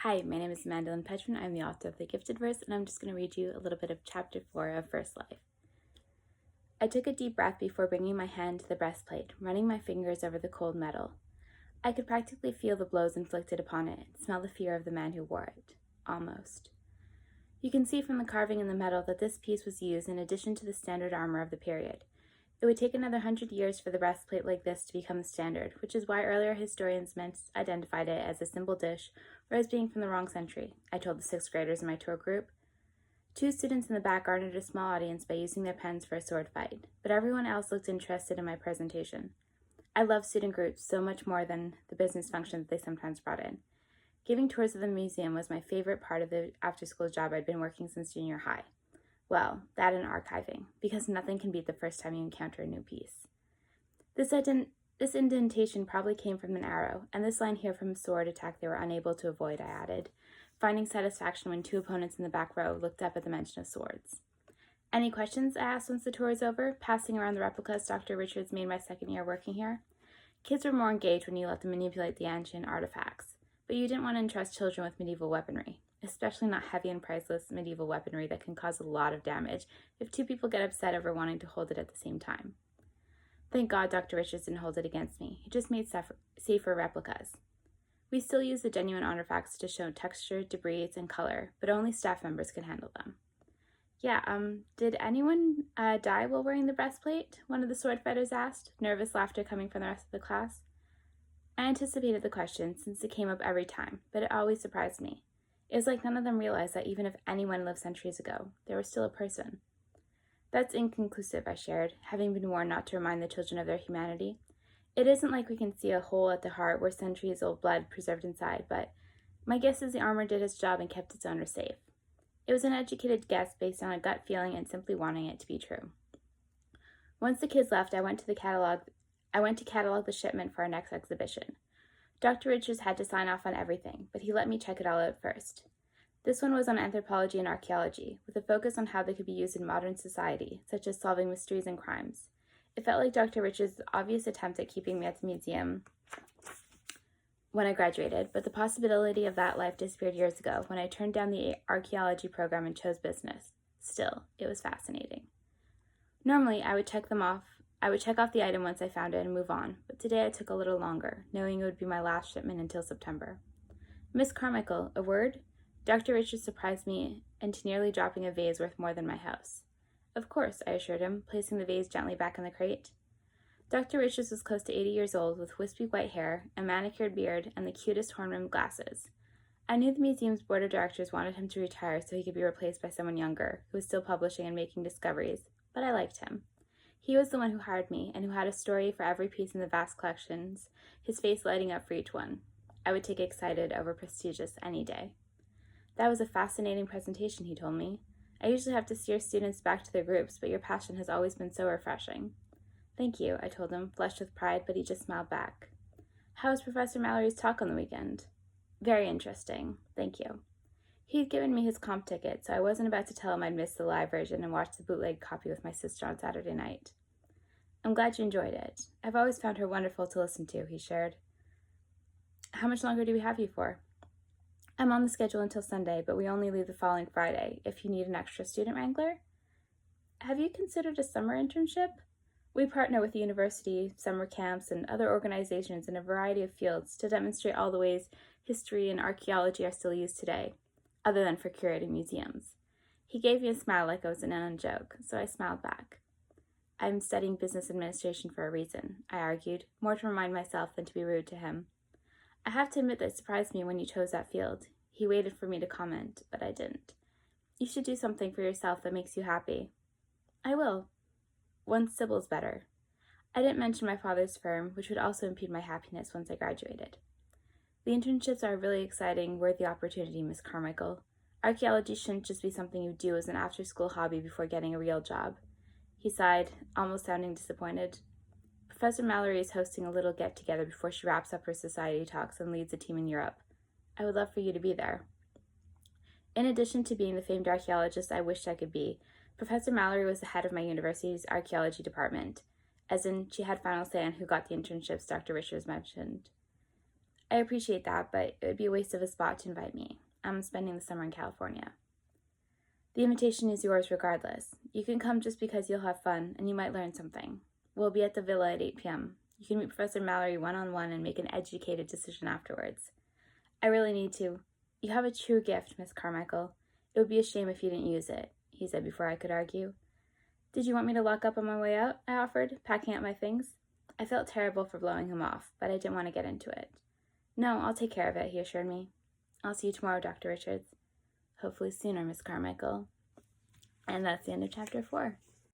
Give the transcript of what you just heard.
Hi, my name is Mandolin Petrin. I'm the author of The Gifted Verse, and I'm just going to read you a little bit of Chapter 4 of First Life. I took a deep breath before bringing my hand to the breastplate, running my fingers over the cold metal. I could practically feel the blows inflicted upon it, and smell the fear of the man who wore it. Almost. You can see from the carving in the metal that this piece was used in addition to the standard armor of the period. It would take another 100 years for the breastplate like this to become the standard, which is why earlier historians identified it as a simple dish or as being from the wrong century, I told the 6th graders in my tour group. 2 students in the back garnered a small audience by using their pens for a sword fight, but everyone else looked interested in my presentation. I love student groups so much more than the business functions they sometimes brought in. Giving tours of the museum was my favorite part of the after-school job I'd been working since junior high. Well, that and archiving, because nothing can beat the first time you encounter a new piece. This indentation probably came from an arrow, and this line here from a sword attack they were unable to avoid, I added, finding satisfaction when 2 opponents in the back row looked up at the mention of swords. Any questions? I asked once the tour was over, passing around the replicas Dr. Richards made my second year working here. Kids were more engaged when you let them manipulate the ancient artifacts, but you didn't want to entrust children with medieval weaponry, especially not heavy and priceless medieval weaponry that can cause a lot of damage if 2 people get upset over wanting to hold it at the same time. Thank God Dr. Richards didn't hold it against me. He just made safer replicas. We still use the genuine artifacts to show texture, debris, and color, but only staff members can handle them. Yeah, did anyone die while wearing the breastplate? One of the sword fighters asked, nervous laughter coming from the rest of the class. I anticipated the question since it came up every time, but it always surprised me. It was like none of them realized that even if anyone lived centuries ago, they were still a person. That's inconclusive, I shared, having been warned not to remind the children of their humanity. It isn't like we can see a hole at the heart where centuries-old blood preserved inside, but my guess is the armor did its job and kept its owner safe. It was an educated guess based on a gut feeling and simply wanting it to be true. Once the kids left, I went to catalog the shipment for our next exhibition. Dr. Richards had to sign off on everything, but he let me check it all out first. This one was on anthropology and archaeology, with a focus on how they could be used in modern society, such as solving mysteries and crimes. It felt like Dr. Richards' obvious attempt at keeping me at the museum when I graduated, but the possibility of that life disappeared years ago when I turned down the archaeology program and chose business. Still, it was fascinating. Normally, I would check off the item once I found it and move on, but today I took a little longer, knowing it would be my last shipment until September. Miss Carmichael, a word? Dr. Richards surprised me into nearly dropping a vase worth more than my house. Of course, I assured him, placing the vase gently back in the crate. Dr. Richards was close to 80 years old, with wispy white hair, a manicured beard, and the cutest horn-rimmed glasses. I knew the museum's board of directors wanted him to retire so he could be replaced by someone younger, who was still publishing and making discoveries, but I liked him. He was the one who hired me, and who had a story for every piece in the vast collections, his face lighting up for each one. I would take excited over prestigious any day. That was a fascinating presentation, he told me. I usually have to steer students back to their groups, but your passion has always been so refreshing. Thank you, I told him, flushed with pride, but he just smiled back. How was Professor Mallory's talk on the weekend? Very interesting, thank you. He'd given me his comp ticket, so I wasn't about to tell him I'd missed the live version and watched the bootleg copy with my sister on Saturday night. I'm glad you enjoyed it. I've always found her wonderful to listen to, he shared. How much longer do we have you for? I'm on the schedule until Sunday, but we only leave the following Friday, if you need an extra student wrangler. Have you considered a summer internship? We partner with the university, summer camps, and other organizations in a variety of fields to demonstrate all the ways history and archaeology are still used today, other than for curating museums. He gave me a smile like I was in on a joke, so I smiled back. I'm studying business administration for a reason, I argued, more to remind myself than to be rude to him. I have to admit that it surprised me when you chose that field. He waited for me to comment, but I didn't. You should do something for yourself that makes you happy. I will. Once Sybil's better. I didn't mention my father's firm, which would also impede my happiness once I graduated. The internships are a really exciting, worthy opportunity, Miss Carmichael. Archaeology shouldn't just be something you do as an after-school hobby before getting a real job. He sighed, almost sounding disappointed. Professor Mallory is hosting a little get-together before she wraps up her society talks and leads a team in Europe. I would love for you to be there. In addition to being the famed archaeologist I wished I could be, Professor Mallory was the head of my university's archaeology department, as in she had final say on who got the internships Dr. Richards mentioned. I appreciate that, but it would be a waste of a spot to invite me. I'm spending the summer in California. The invitation is yours regardless. You can come just because you'll have fun and you might learn something. We'll be at the villa at 8 p.m. You can meet Professor Mallory one-on-one and make an educated decision afterwards. I really need to. You have a true gift, Miss Carmichael. It would be a shame if you didn't use it, he said before I could argue. Did you want me to lock up on my way out? I offered, packing up my things. I felt terrible for blowing him off, but I didn't want to get into it. No, I'll take care of it, he assured me. I'll see you tomorrow, Dr. Richards. Hopefully sooner, Miss Carmichael. And that's the end of chapter 4.